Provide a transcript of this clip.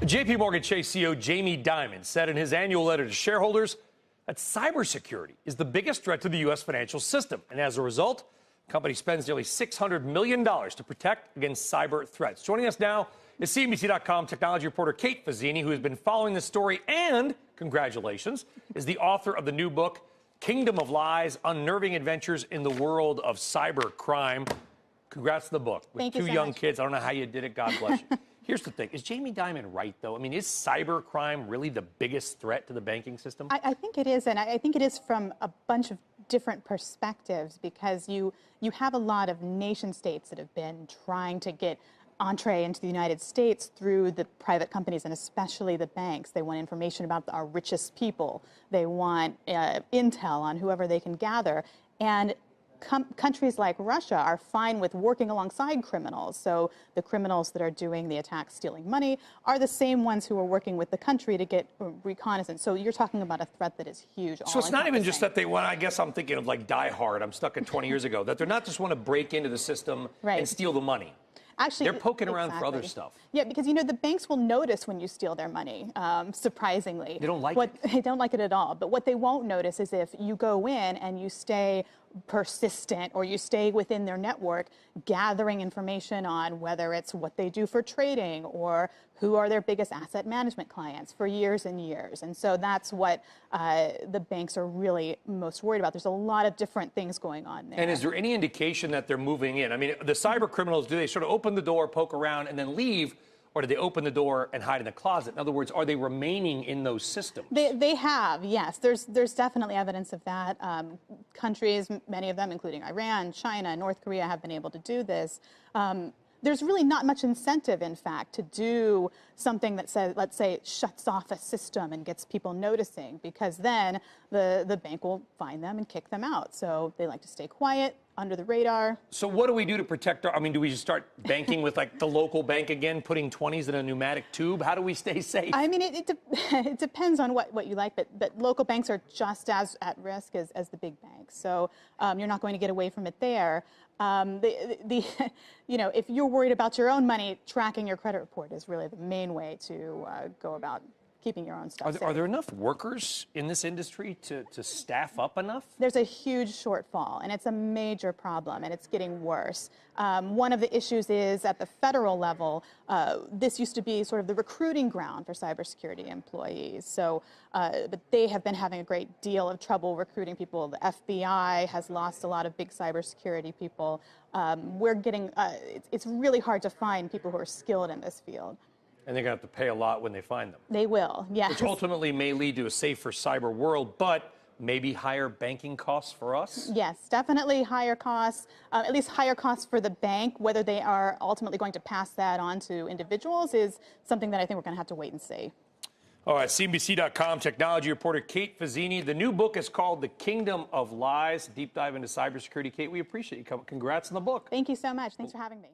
JP Morgan Chase CEO Jamie Dimon said in his annual letter to shareholders that cybersecurity is the biggest threat to the U.S. financial system. And as a result, the company spends nearly $600 million to protect against cyber threats. Joining us now is CNBC.com technology reporter Kate Fazzini, who has been following this story and, congratulations, is the author of the new book, Kingdom of Lies, Unnerving Adventures in the World of Cyber Crime. Congrats to the book. With two young kids, I don't know how you did it. God bless you. Here's the thing. Is Jamie Dimon right, though? I mean, is cyber crime really the biggest threat to the banking system? I think it is, and I think it is from a bunch of different perspectives, because you have a lot of nation states that have been trying to get entree into the United States through the private companies, and especially the banks. They want information about our richest people. They want intel on whoever they can gather. And countries like Russia are fine with working alongside criminals. So the criminals that are doing the attacks stealing money are the same ones who are working with the country to get reconnaissance. So you're talking about a threat that is huge. So it's not even just that they want, I guess I'm thinking of like Die Hard. I'm stuck in 20 years ago. That they're not just want to break into the system and steal the money. Actually, they're poking around for other stuff. Yeah, because, you know, the banks will notice when you steal their money, surprisingly. They don't like it. They don't like it at all. But what they won't notice is if you go in and you stay persistent, or you stay within their network, gathering information on whether it's what they do for trading or who are their biggest asset management clients for years and years. And so that's what the banks are really most worried about. There's a lot of different things going on there. And is there any indication that they're moving in? I mean, the cyber criminals, do they sort of open the door, poke around, and then leave? Or do they open the door and hide in the closet? In other words, are they remaining in those systems? They have, yes. There's definitely evidence of that. Countries, many of them, including Iran, China, North Korea, have been able to do this. There's really not much incentive, in fact, to do something that says, let's say, shuts off a system and gets people noticing, because then the bank will find them and kick them out. So they like to stay quiet, under the radar. So what do we do to protect our, I mean, do we just start banking with like the local bank again, putting 20s in a pneumatic tube? How do we stay safe? I mean, it depends on what you like, but local banks are just as at risk as the big banks. So you're not going to get away from it there. You know, if you're worried about your own money, tracking your credit report is really the main way to go about keeping your own stuff safe. Are there enough workers in this industry to staff up enough? There's a huge shortfall, and it's a major problem, and it's getting worse. One of the issues is at the federal level, this used to be sort of the recruiting ground for cybersecurity employees. So, but they have been having a great deal of trouble recruiting people. The FBI has lost a lot of big cybersecurity people. We're getting, it's really hard to find people who are skilled in this field. And they're going to have to pay a lot when they find them. They will, yes. Which ultimately may lead to a safer cyber world, but maybe higher banking costs for us? Yes, definitely higher costs, at least higher costs for the bank. Whether they are ultimately going to pass that on to individuals is something that I think we're going to have to wait and see. All right, CNBC.com technology reporter Kate Fazzini. The new book is called The Kingdom of Lies, deep dive into cybersecurity. Kate, we appreciate you coming. Congrats on the book. Thank you so much. Thanks for having me.